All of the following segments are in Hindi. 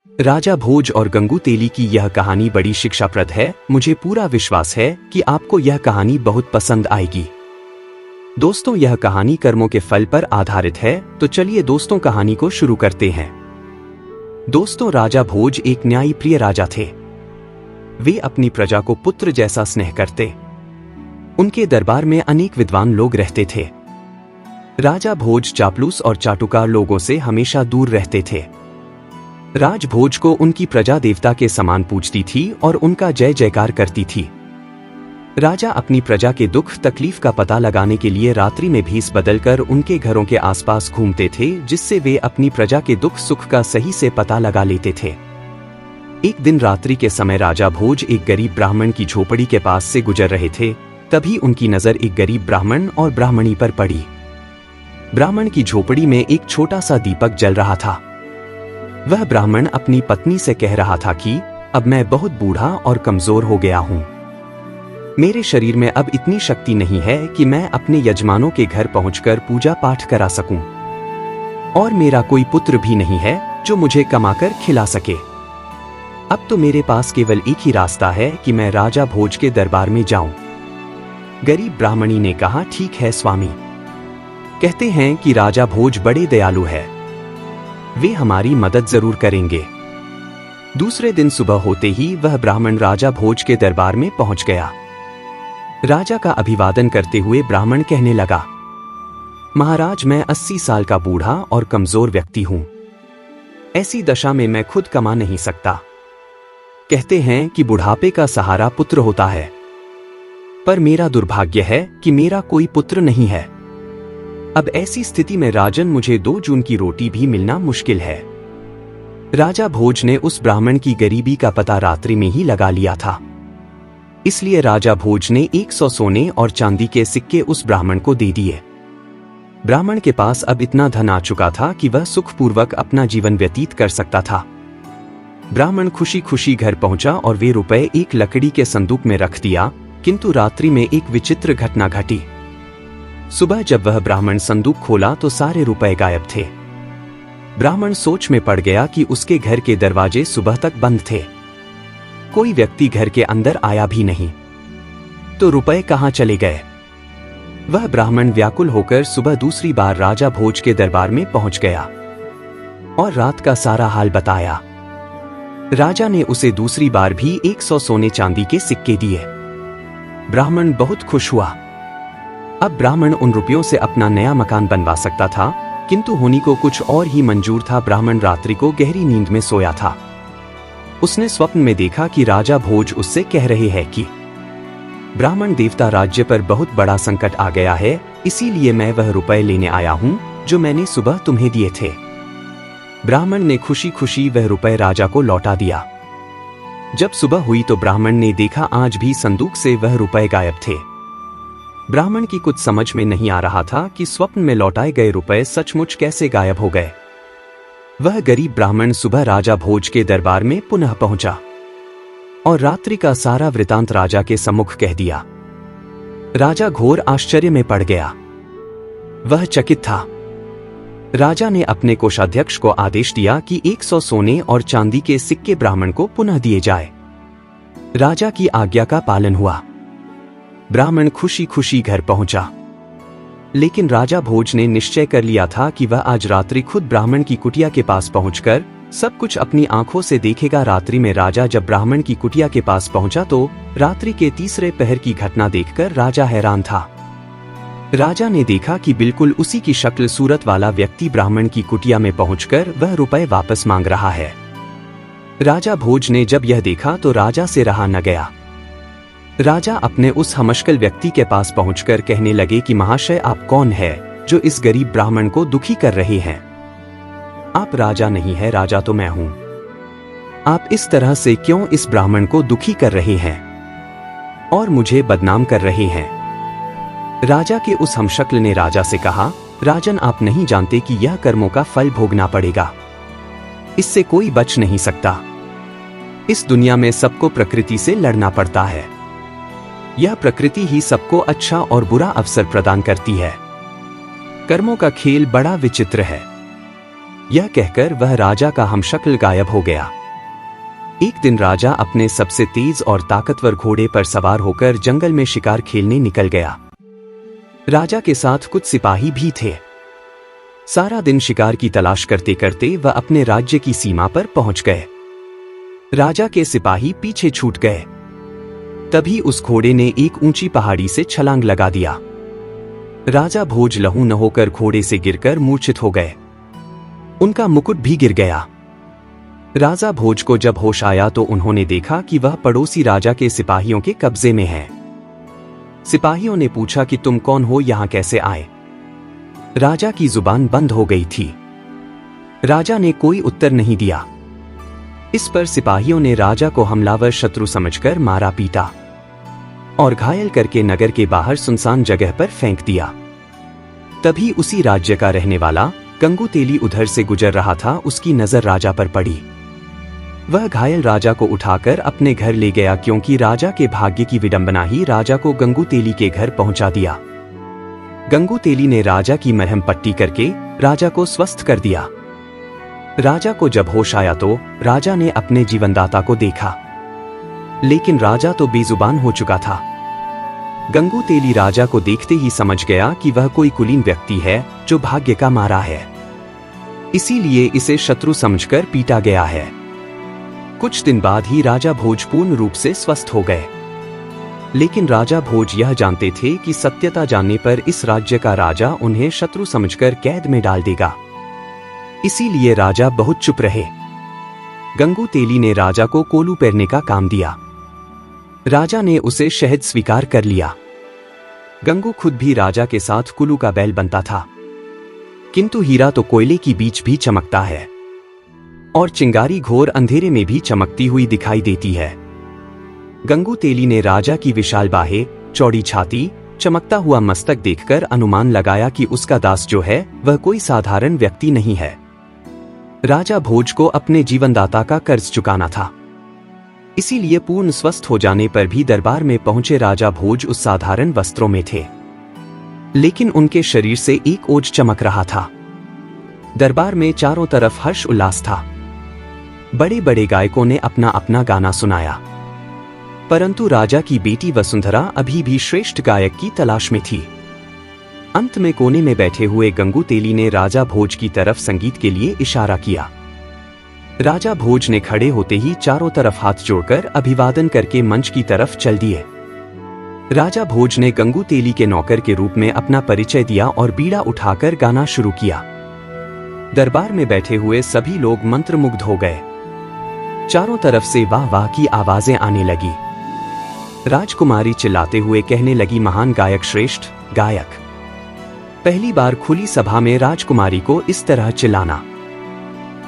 राजा भोज और गंगू तेली की यह कहानी बड़ी शिक्षाप्रद है। मुझे पूरा विश्वास है कि आपको यह कहानी बहुत पसंद आएगी। दोस्तों, यह कहानी कर्मों के फल पर आधारित है, तो चलिए दोस्तों कहानी को शुरू करते हैं। दोस्तों, राजा भोज एक न्यायी प्रिय राजा थे। वे अपनी प्रजा को पुत्र जैसा स्नेह करते। उनके दरबार में अनेक विद्वान लोग रहते थे। राजा भोज चापलूस और चाटुकार लोगों से हमेशा दूर रहते थे। राज भोज को उनकी प्रजा देवता के समान पूजती थी और उनका जय जयकार करती थी। राजा अपनी प्रजा के दुख तकलीफ का पता लगाने के लिए रात्रि में भेष बदलकर उनके घरों के आसपास घूमते थे, जिससे वे अपनी प्रजा के दुख सुख का सही से पता लगा लेते थे। एक दिन रात्रि के समय राजा भोज एक गरीब ब्राह्मण की झोपड़ी के पास से गुजर रहे थे। तभी उनकी नजर एक गरीब ब्राह्मण और ब्राह्मणी पर पड़ी। ब्राह्मण की झोपड़ी में एक छोटा सा दीपक जल रहा था। वह ब्राह्मण अपनी पत्नी से कह रहा था कि अब मैं बहुत बूढ़ा और कमजोर हो गया हूं। मेरे शरीर में अब इतनी शक्ति नहीं है कि मैं अपने यजमानों के घर पहुंचकर पूजा पाठ करा सकूं, और मेरा कोई पुत्र भी नहीं है जो मुझे कमाकर खिला सके। अब तो मेरे पास केवल एक ही रास्ता है कि मैं राजा भोज के दरबार में जाऊं। गरीब ब्राह्मणी ने कहा, ठीक है स्वामी, कहते हैं कि राजा भोज बड़े दयालु है, वे हमारी मदद जरूर करेंगे। दूसरे दिन सुबह होते ही वह ब्राह्मण राजा भोज के दरबार में पहुंच गया। राजा का अभिवादन करते हुए ब्राह्मण कहने लगा, महाराज, मैं 80 साल का बूढ़ा और कमजोर व्यक्ति हूं। ऐसी दशा में मैं खुद कमा नहीं सकता। कहते हैं कि बुढ़ापे का सहारा पुत्र होता है, पर मेरा दुर्भाग्य है कि मेरा कोई पुत्र नहीं है। अब ऐसी स्थिति में राजन, मुझे 2 जून की रोटी भी मिलना मुश्किल है। राजा भोज ने उस ब्राह्मण की गरीबी का पता रात्रि में ही लगा लिया था। इसलिए राजा भोज ने 100 सोने और चांदी के सिक्के उस ब्राह्मण को दे दिए। ब्राह्मण के पास अब इतना धन आ चुका था कि वह सुखपूर्वक अपना जीवन व्यतीत कर सकता था। ब्राह्मण खुशी खुशी घर पहुंचा और वे रुपए एक लकड़ी के संदूक में रख दिया। किंतु रात्रि में एक विचित्र घटना घटी। सुबह जब वह ब्राह्मण संदूक खोला तो सारे रुपए गायब थे। ब्राह्मण सोच में पड़ गया कि उसके घर के दरवाजे सुबह तक बंद थे। कोई व्यक्ति घर के अंदर आया भी नहीं, तो रुपए कहां चले गए? वह ब्राह्मण व्याकुल होकर सुबह दूसरी बार राजा भोज के दरबार में पहुंच गया और रात का सारा हाल बताया। राजा ने उसे दूसरी बार भी 100 सोने चांदी के सिक्के दिए। ब्राह्मण बहुत खुश हुआ। अब ब्राह्मण उन रुपयों से अपना नया मकान बनवा सकता था, किंतु होनी को कुछ और ही मंजूर था। ब्राह्मण रात्रि को गहरी नींद में सोया था। उसने स्वप्न में देखा कि राजा भोज उससे कह रहे हैं कि ब्राह्मण देवता, राज्य पर बहुत बड़ा संकट आ गया है, इसीलिए मैं वह रुपए लेने आया हूं जो मैंने सुबह तुम्हें दिए थे। ब्राह्मण ने खुशी खुशी वह रुपए राजा को लौटा दिया। जब सुबह हुई तो ब्राह्मण ने देखा आज भी संदूक से वह रुपए गायब थे। ब्राह्मण की कुछ समझ में नहीं आ रहा था कि स्वप्न में लौटाए गए रुपए सचमुच कैसे गायब हो गए। वह गरीब ब्राह्मण सुबह राजा भोज के दरबार में पुनः पहुंचा और रात्रि का सारा वृतांत राजा के सम्मुख कह दिया। राजा घोर आश्चर्य में पड़ गया। वह चकित था। राजा ने अपने कोषाध्यक्ष को आदेश दिया कि 100 सोने और चांदी के सिक्के ब्राह्मण को पुनः दिए जाए। राजा की आज्ञा का पालन हुआ। ब्राह्मण खुशी खुशी घर पहुंचा। लेकिन राजा भोज ने निश्चय कर लिया था कि वह आज रात्रि खुद ब्राह्मण की कुटिया के पास पहुंचकर सब कुछ अपनी आंखों से देखेगा। रात्रि में राजा जब ब्राह्मण की कुटिया के पास पहुंचा तो रात्रि के तीसरे पहर की घटना देखकर राजा हैरान था। राजा ने देखा कि बिल्कुल उसी की शक्ल सूरत वाला व्यक्ति ब्राह्मण की कुटिया में पहुंचकर वह रुपए वापस मांग रहा है। राजा भोज ने जब यह देखा तो राजा से रहा न गया। राजा अपने उस हमशक्ल व्यक्ति के पास पहुंचकर कहने लगे कि महाशय, आप कौन है जो इस गरीब ब्राह्मण को दुखी कर रहे हैं? आप राजा नहीं है, राजा तो मैं हूं। आप इस तरह से क्यों इस ब्राह्मण को दुखी कर रहे हैं और मुझे बदनाम कर रहे हैं? राजा के उस हमशक्ल ने राजा से कहा, राजन, आप नहीं जानते कि यह कर्मों का फल भोगना पड़ेगा। इससे कोई बच नहीं सकता। इस दुनिया में सबको प्रकृति से लड़ना पड़ता है। यह प्रकृति ही सबको अच्छा और बुरा अवसर प्रदान करती है। कर्मों का खेल बड़ा विचित्र है। यह कहकर वह राजा का हमशक्ल गायब हो गया। एक दिन राजा अपने सबसे तेज और ताकतवर घोड़े पर सवार होकर जंगल में शिकार खेलने निकल गया। राजा के साथ कुछ सिपाही भी थे। सारा दिन शिकार की तलाश करते करते वह अपने राज्य की सीमा पर पहुंच गए। राजा के सिपाही पीछे छूट गए। तभी उस घोड़े ने एक ऊंची पहाड़ी से छलांग लगा दिया। राजा भोज लहू न होकर घोड़े से गिरकर मूर्छित हो गए। उनका मुकुट भी गिर गया। राजा भोज को जब होश आया तो उन्होंने देखा कि वह पड़ोसी राजा के सिपाहियों के कब्जे में है। सिपाहियों ने पूछा कि तुम कौन हो, यहां कैसे आए? राजा की जुबान बंद हो गई थी। राजा ने कोई उत्तर नहीं दिया। इस पर सिपाहियों ने राजा को हमलावर शत्रु समझकर मारा पीटा और घायल करके नगर के बाहर सुनसान जगह पर फेंक दिया। तभी उसी राज्य का रहने वाला गंगू तेली उधर से गुजर रहा था। उसकी नजर राजा पर पड़ी। वह घायल राजा को उठाकर अपने घर ले गया, क्योंकि राजा के भाग्य की विडंबना ही राजा को गंगू तेली के घर पहुंचा दिया। गंगू तेली ने राजा की मरहम पट्टी करके राजा को स्वस्थ कर दिया। राजा को जब होश आया तो राजा ने अपने जीवनदाता को देखा, लेकिन राजा तो बेजुबान हो चुका था। गंगू तेली राजा को देखते ही समझ गया कि वह कोई कुलीन व्यक्ति है जो भाग्य का मारा है, इसीलिए इसे शत्रु समझकर पीटा गया है। कुछ दिन बाद ही राजा भोज पूर्ण रूप से स्वस्थ हो गए। लेकिन राजा भोज यह जानते थे कि सत्यता जानने पर इस राज्य का राजा उन्हें शत्रु समझकर कैद में डाल देगा, इसीलिए राजा बहुत चुप रहे। गंगू तेली ने राजा को कोलू पहनने का काम दिया। राजा ने उसे शहद स्वीकार कर लिया। गंगू खुद भी राजा के साथ कुल्लू का बैल बनता था, किंतु हीरा तो कोयले की बीच भी चमकता है और चिंगारी घोर अंधेरे में भी चमकती हुई दिखाई देती है। गंगू तेली ने राजा की विशाल बाहें, चौड़ी छाती, चमकता हुआ मस्तक देखकर अनुमान लगाया कि उसका दास जो है वह कोई साधारण व्यक्ति नहीं है। राजा भोज को अपने जीवनदाता का कर्ज चुकाना था, इसीलिए पूर्ण स्वस्थ हो जाने पर भी दरबार में पहुंचे राजा भोज उस साधारण वस्त्रों में थे, लेकिन उनके शरीर से एक ओज चमक रहा था। दरबार में चारों तरफ हर्ष उल्लास था। बड़े बड़े गायकों ने अपना अपना गाना सुनाया, परंतु राजा की बेटी वसुंधरा अभी भी श्रेष्ठ गायक की तलाश में थी। अंत में कोने में बैठे हुए गंगू तेली ने राजा भोज की तरफ संगीत के लिए इशारा किया। राजा भोज ने खड़े होते ही चारों तरफ हाथ जोड़कर अभिवादन करके मंच की तरफ चल दिए। राजा भोज ने गंगू तेली के नौकर के रूप में अपना परिचय दिया और बीड़ा उठाकर गाना शुरू किया। दरबार में बैठे हुए सभी लोग मंत्रमुग्ध हो गए। चारों तरफ से वाह वाह की आवाजें आने लगी। राजकुमारी चिल्लाते हुए कहने लगी, महान गायक, श्रेष्ठ गायक। पहली बार खुली सभा में राजकुमारी को इस तरह चिल्लाना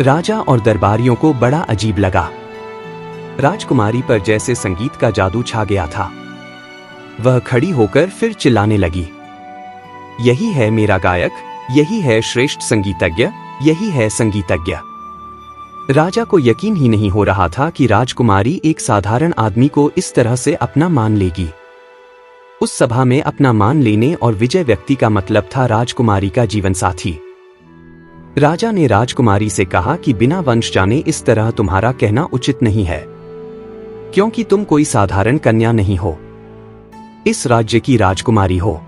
राजा और दरबारियों को बड़ा अजीब लगा। राजकुमारी पर जैसे संगीत का जादू छा गया था। वह खड़ी होकर फिर चिल्लाने लगी, यही है मेरा गायक, यही है श्रेष्ठ संगीतज्ञ, यही है संगीतज्ञ। राजा को यकीन ही नहीं हो रहा था कि राजकुमारी एक साधारण आदमी को इस तरह से अपना मान लेगी। उस सभा में अपना मान लेने और विजय व्यक्ति का मतलब था राजकुमारी का जीवन साथी। राजा ने राजकुमारी से कहा कि बिना वंश जाने इस तरह तुम्हारा कहना उचित नहीं है, क्योंकि तुम कोई साधारण कन्या नहीं हो, इस राज्य की राजकुमारी हो।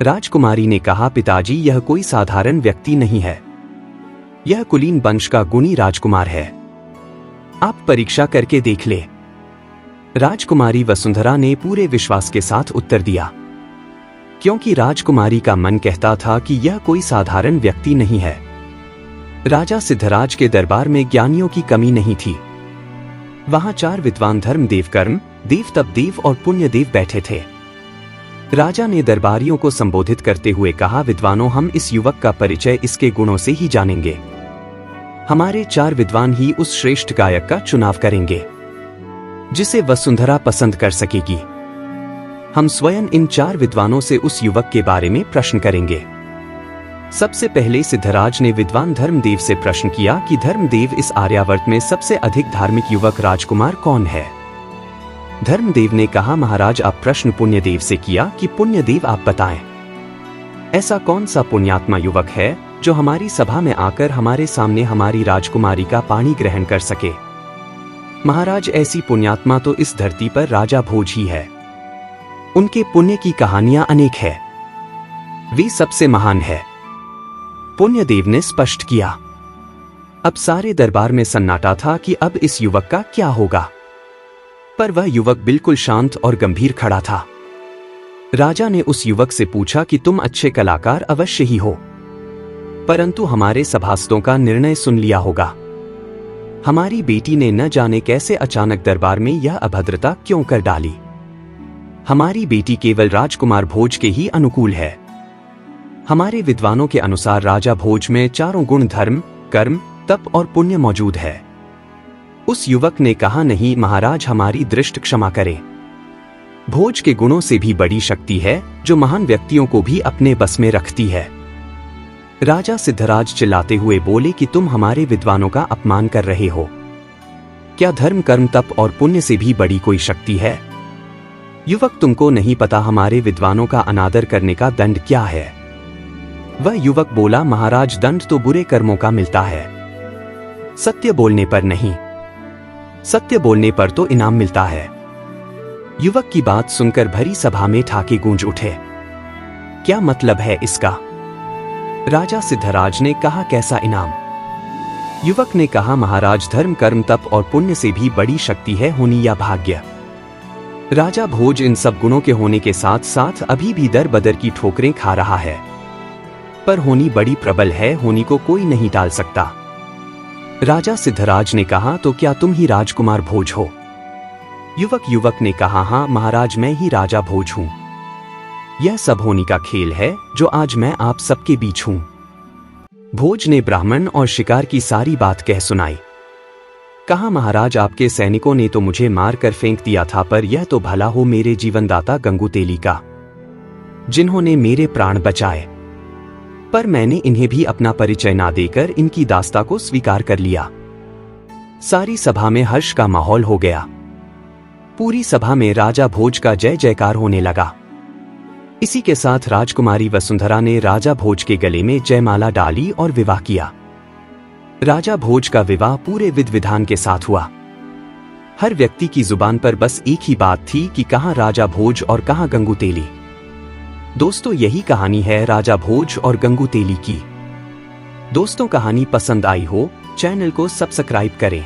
राजकुमारी ने कहा, पिताजी, यह कोई साधारण व्यक्ति नहीं है, यह कुलीन वंश का गुणी राजकुमार है, आप परीक्षा करके देख ले। राजकुमारी वसुंधरा ने पूरे विश्वास के साथ उत्तर दिया, क्योंकि राजकुमारी का मन कहता था कि यह कोई साधारण व्यक्ति नहीं है। राजा सिद्धराज के दरबार में ज्ञानियों की कमी नहीं थी। वहां 4 विद्वान धर्मदेव, कर्म देव, तपदेव और पुण्यदेव बैठे थे। राजा ने दरबारियों को संबोधित करते हुए कहा, विद्वानों, हम इस युवक का परिचय इसके गुणों से ही जानेंगे। हमारे 4 विद्वान ही उस श्रेष्ठ गायक का चुनाव करेंगे जिसे वसुंधरा पसंद कर सकेगी। हम स्वयं इन 4 विद्वानों से उस युवक के बारे में प्रश्न करेंगे। सबसे पहले सिद्धराज ने विद्वान धर्मदेव से प्रश्न किया कि धर्मदेव, इस आर्यावर्त में सबसे अधिक धार्मिक युवक राजकुमार कौन है? धर्मदेव ने कहा, महाराज, आप प्रश्न पुण्यदेव से किया कि पुण्यदेव आप बताएं, ऐसा कौन सा पुण्यात्मा युवक है जो हमारी सभा में आकर हमारे सामने हमारी राजकुमारी का पानी ग्रहण कर सके। महाराज, ऐसी पुण्यात्मा तो इस धरती पर राजा भोज ही है। उनके पुण्य की कहानियां अनेक है, वे सबसे महान है, पुण्यदेव ने स्पष्ट किया। अब सारे दरबार में सन्नाटा था कि अब इस युवक का क्या होगा, पर वह युवक बिल्कुल शांत और गंभीर खड़ा था। राजा ने उस युवक से पूछा कि तुम अच्छे कलाकार अवश्य ही हो, परंतु हमारे सभासदों का निर्णय सुन लिया होगा। हमारी बेटी ने न जाने कैसे अचानक दरबार में यह अभद्रता क्यों कर डाली। हमारी बेटी केवल राजकुमार भोज के ही अनुकूल है। हमारे विद्वानों के अनुसार राजा भोज में चारों गुण धर्म, कर्म, तप और पुण्य मौजूद है। उस युवक ने कहा, नहीं महाराज, हमारी दृष्टि क्षमा करें। भोज के गुणों से भी बड़ी शक्ति है जो महान व्यक्तियों को भी अपने बस में रखती है। राजा सिद्धराज चिल्लाते हुए बोले कि तुम हमारे विद्वानों का अपमान कर रहे हो। क्या धर्म, कर्म, तप और पुण्य से भी बड़ी कोई शक्ति है? युवक, तुमको नहीं पता हमारे विद्वानों का अनादर करने का दंड क्या है? वह युवक बोला, महाराज, दंड तो बुरे कर्मों का मिलता है, सत्य बोलने पर नहीं। सत्य बोलने पर तो इनाम मिलता है। युवक की बात सुनकर भरी सभा में ठाके गूंज उठे। क्या मतलब है इसका? राजा सिद्धराज ने कहा, कैसा इनाम? युवक ने कहा, महाराज, धर्म, कर्म, तप और पुण्य से भी बड़ी शक्ति है होनी या भाग्य। राजा भोज इन सब गुणों के होने के साथ साथ अभी भी दर बदर की ठोकरें खा रहा है, पर होनी बड़ी प्रबल है, होनी को कोई नहीं टाल सकता। राजा सिद्धराज ने कहा, तो क्या तुम ही राजकुमार भोज हो? युवक ने कहा, हाँ महाराज, मैं ही राजा भोज हूं। यह सब होनी का खेल है जो आज मैं आप सबके बीच हूं। भोज ने ब्राह्मण और शिकार की सारी बात कह सुनाई। कहा, महाराज, आपके सैनिकों ने तो मुझे मार कर फेंक दिया था, पर यह तो भला हो मेरे जीवनदाता गंगूतेली का, जिन्होंने मेरे प्राण बचाए। पर मैंने इन्हें भी अपना परिचय ना देकर इनकी दास्ता को स्वीकार कर लिया। सारी सभा में हर्ष का माहौल हो गया। पूरी सभा में राजा भोज का जय जयकार होने लगा। इसी के साथ राजकुमारी वसुंधरा ने राजा भोज के गले में जयमाला डाली और विवाह किया। राजा भोज का विवाह पूरे विधि विधान के साथ हुआ। हर व्यक्ति की जुबान पर बस एक ही बात थी कि कहां राजा भोज और कहां गंगूतेली। दोस्तों, यही कहानी है राजा भोज और गंगूतेली की। दोस्तों, कहानी पसंद आई हो, चैनल को सब्सक्राइब करें।